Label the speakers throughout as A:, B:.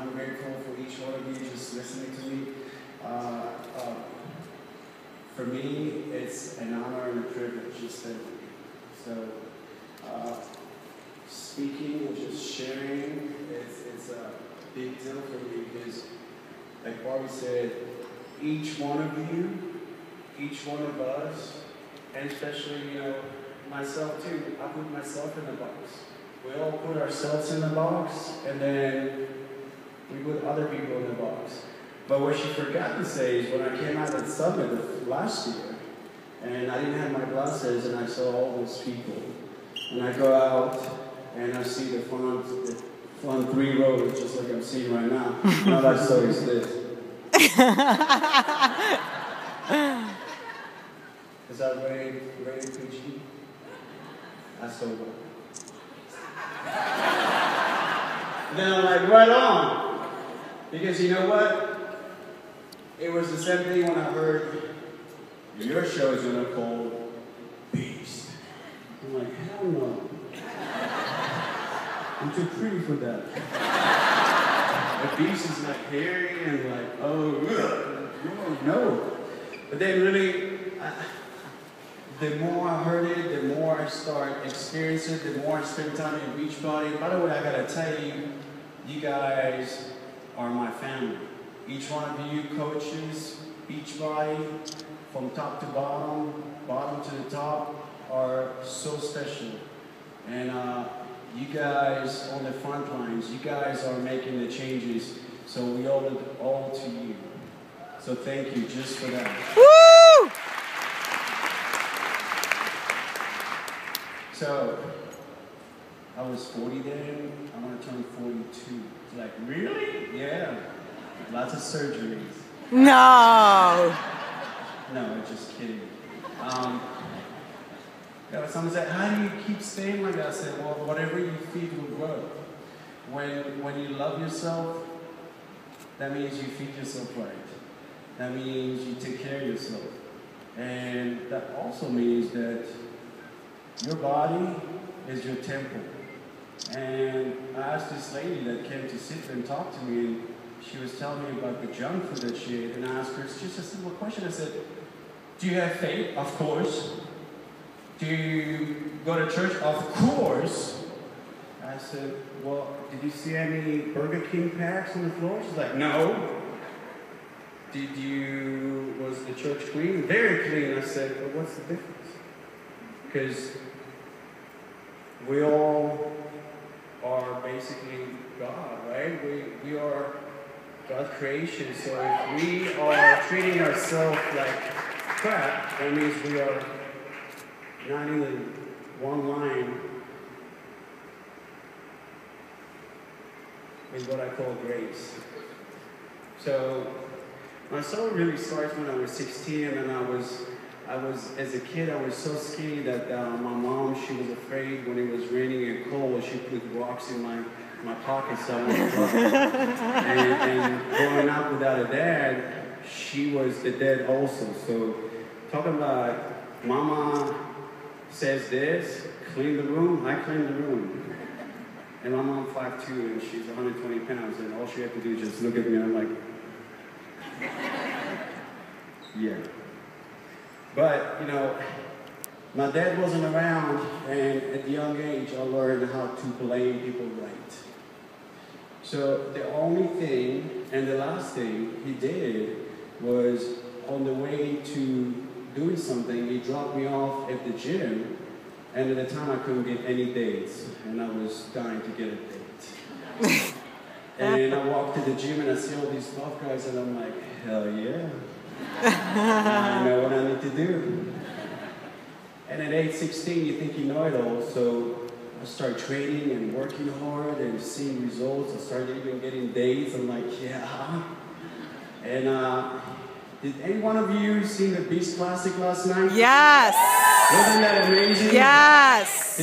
A: I'm grateful for each one of you just listening to me. For me, it's an honor and a privilege to stand with you. So, speaking and just sharing, it's a big deal for me because, like Barbie said, each one of you, each one of us, and especially, myself too, I put myself in the box. We all put ourselves in the box, and then we put other people in the box. But what she forgot to say is when I came out at Summit last year, and I didn't have my glasses, and I saw all those people, and I go out, and I see the front 3 rows, just like I'm seeing right now. All I saw is this. Is that very PG? I saw one. Then I'm like, right on. Because you know what? It was the same thing when I heard your show is gonna call Beast. I'm like, hell no. I'm too pretty for that. A beast is like hairy and like, oh, no. But then really, the more I heard it, the more I start experiencing it, the more I spend time in Beachbody. By the way, I gotta tell you, you guys are my family. Each one of you coaches, Beachbody, from top to bottom, bottom to the top, are so special. And you guys on the front lines, you guys are making the changes, so we owe it all to you. So thank you just for that.
B: Woo!
A: So, I was 40 then, I'm gonna turn 42. It's like, really? Yeah. Lots of surgeries.
B: No!
A: No, just kidding. Someone said, how do you keep staying like that? I said, well, whatever you feed will grow. When you love yourself, that means you feed yourself right. That means you take care of yourself. And that also means that your body is your temple. And I asked this lady that came to sit and talk to me, and she was telling me about the junk food that she ate, and I asked her, it's just a simple question. I said, do you have faith? Of course. Do you go to church? Of course. I said, well, did you see any Burger King packs on the floor? She's like, no. Was the church clean? Very clean. I said, well, what's the difference? Because we all are basically God, right? We are God's creation. So if we are treating ourselves like crap, that means we are not in the one line with what I call grace. So my story really starts when I was 16, and I was as a kid, I was so skinny that my mom, she was afraid when it was raining and cold, she put rocks in my pockets so I wouldn't drop. And growing up without a dad, she was the dad also. So talking about mama says this, clean the room, I clean the room. And my mom 5'2", and she's 120 pounds, and all she had to do is just look at me, and I'm like, yeah. But, my dad wasn't around, and at a young age, I learned how to blame people right. So the only thing, and the last thing he did was, on the way to doing something, he dropped me off at the gym, and at the time I couldn't get any dates, and I was dying to get a date. And I walked to the gym and I see all these buff guys, and I'm like, hell yeah. I know what I need to do. And at age 16, you think you know it all, so I started training and working hard and seeing results. I started even getting dates. I'm like, yeah. And did any one of you see the Beast Classic last night?
B: Yes.
A: Wasn't that amazing?
B: Yes.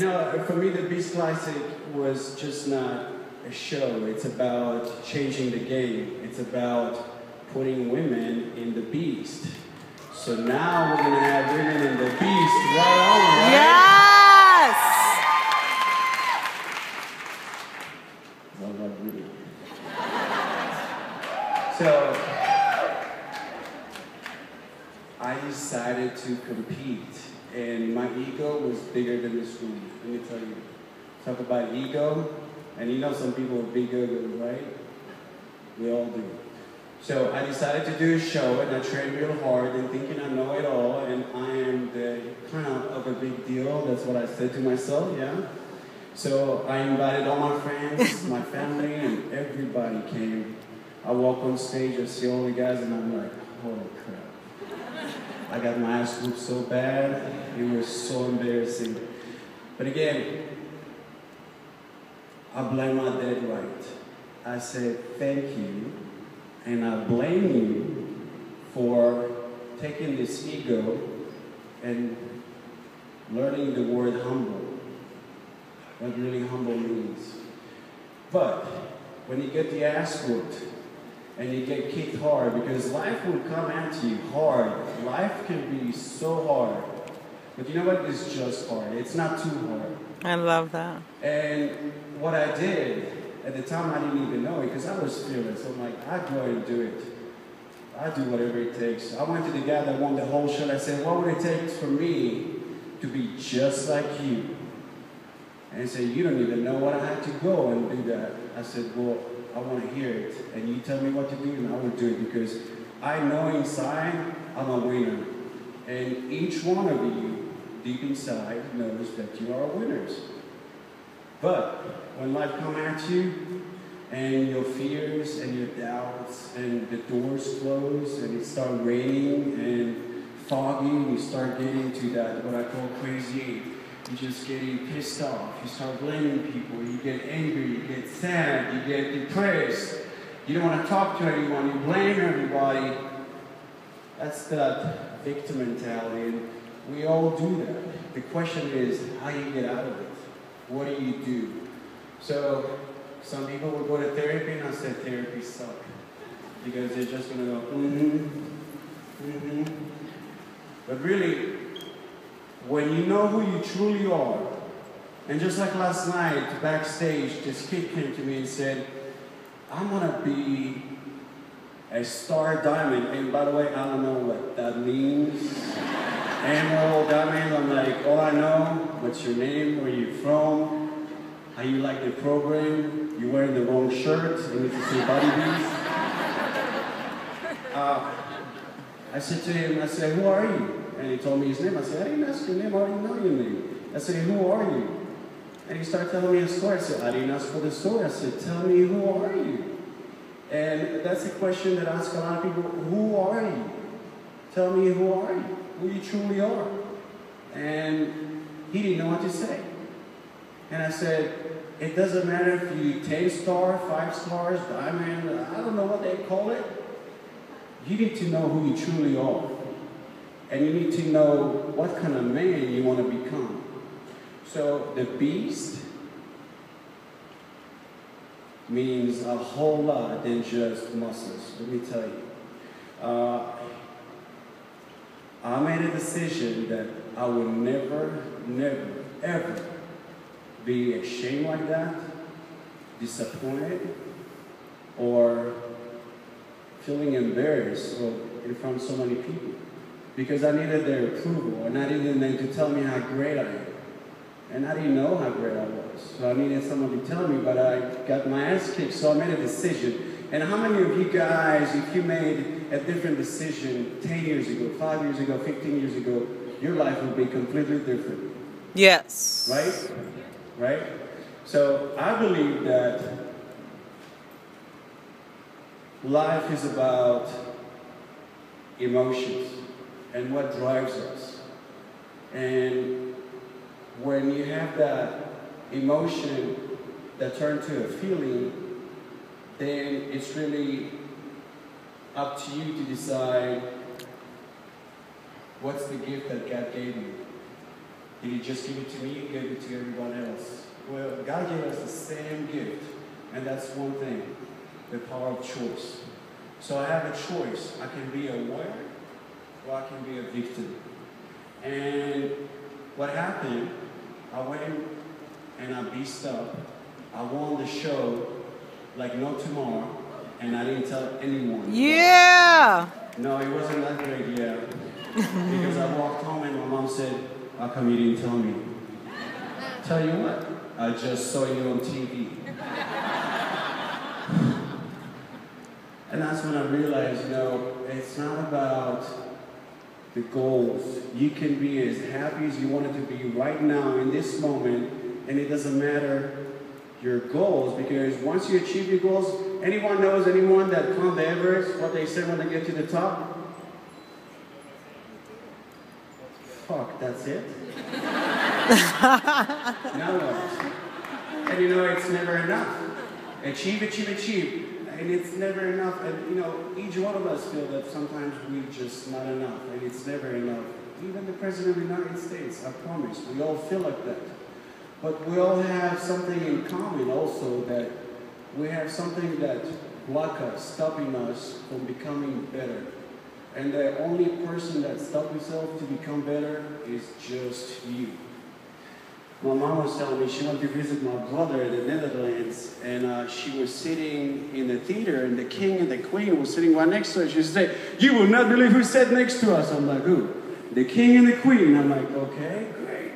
A: For me, the Beast Classic was just not a show. It's about changing the game. It's about putting women in the Beast. So now we're going to have women in the Beast right on, right?
B: Yes!
A: I love women. So I decided to compete, and my ego was bigger than this room. Let me tell you. Talk about ego, and you know some people with big egos, right? We all do. So I decided to do a show, and I trained real hard, and thinking I know it all, and I am the crown of a big deal. That's what I said to myself, yeah. So I invited all my friends, my family, and everybody came. I walk on stage, I see all the guys, and I'm like, holy crap. I got my ass whooped so bad, it was so embarrassing. But again, I blame my dad right. I said, thank you, and I blame you for taking this ego and learning the word humble, what really humble means. But when you get the ass whooped and you get kicked hard, because life will come at you hard. Life can be so hard. But you know what? It's just hard. It's not too hard.
B: I love that.
A: And what I did, at the time I didn't even know it, because I was fearless. I'm like, I'd go and do it. I'd do whatever it takes. I went to the guy that won the whole show, and I said, what would it take for me to be just like you? And he said, you don't even know what I had to go and do that. I said, well, I want to hear it, and you tell me what to do, and I will do it, because I know inside I'm a winner. And each one of you, deep inside, knows that you are winners. But when life comes at you, and your fears and your doubts, and the doors close, and it starts raining and foggy, and you start getting to that, what I call crazy. You just getting pissed off, you start blaming people, you get angry, you get sad, you get depressed, you don't want to talk to anyone, you blame everybody. That's that victim mentality, and we all do that. The question is, how you get out of it? What do you do? So, some people will go to therapy, and I said therapy sucks. Because they're just going to go, But really, when you know who you truly are, and just like last night, backstage, this kid came to me and said, I'm going to be a star diamond. And by the way, I don't know what that means. Emerald, diamond, I'm like, all I know, what's your name, where you from, how you like the program, you're wearing the wrong shirt, you need to say body beats. I said to him, I said, who are you? And he told me his name. I said, I didn't ask your name, I already know your name. I said, who are you? And he started telling me a story. I said, I didn't ask for the story. I said, tell me, who are you? And that's a question that I ask a lot of people, who are you? Tell me, who are you? Who you truly are. And he didn't know what to say. And I said, it doesn't matter if you 10 star, 5 stars, diamond, I don't know what they call it. You need to know who you truly are. And you need to know what kind of man you want to become. So the beast means a whole lot than just muscles. Let me tell you. I made a decision that I would never, ever be ashamed like that, disappointed, or feeling embarrassed in front of so many people. Because I needed their approval, and I needed them to tell me how great I am. And I didn't know how great I was. So I needed someone to tell me, but I got my ass kicked, so I made a decision. And how many of you guys, if you made a different decision 10 years ago, 5 years ago, 15 years ago, your life would be completely different?
B: Yes.
A: Right? Right? So I believe that life is about emotions and what drives us. And when you have that emotion that turns to a feeling, then it's really up to you to decide what's the gift that God gave you. Did He just give it to me or give it to everyone else? Well, God gave us the same gift, and that's one thing, the power of choice. So I have a choice. I can be a warrior, or I can be a victim. And what happened, I went and I beasted up. I won the show like no tomorrow. and I didn't tell anyone.
B: Yeah.
A: No, it wasn't that great yet. Because I walked home and my mom said, how come you didn't tell me? Tell you what, I just saw you on TV. And that's when I realized, it's not about the goals. You can be as happy as you wanted to be right now in this moment, and it doesn't matter your goals, because once you achieve your goals, anyone that climbed the Everest, what they say when they get to the top? Fuck, that's it? Now what? And it's never enough. Achieve. And it's never enough. And each one of us feel that sometimes we're just not enough. And it's never enough. Even the President of the United States, I promise, we all feel like that. But we all have something in common also, that we have something that blocks us, stopping us from becoming better. And the only person that stops himself to become better is just you. My mom was telling me she went to visit my brother in the Netherlands, and she was sitting in the theater, and the king and the queen were sitting right next to her. She said, "You will not believe who sat next to us." I'm like, "Who?" "The king and the queen." I'm like, "Okay, great."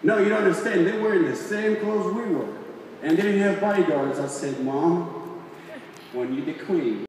A: "No, you don't understand. They were in the same clothes we were, and they didn't have bodyguards." I said, "Mom, when you're the queen,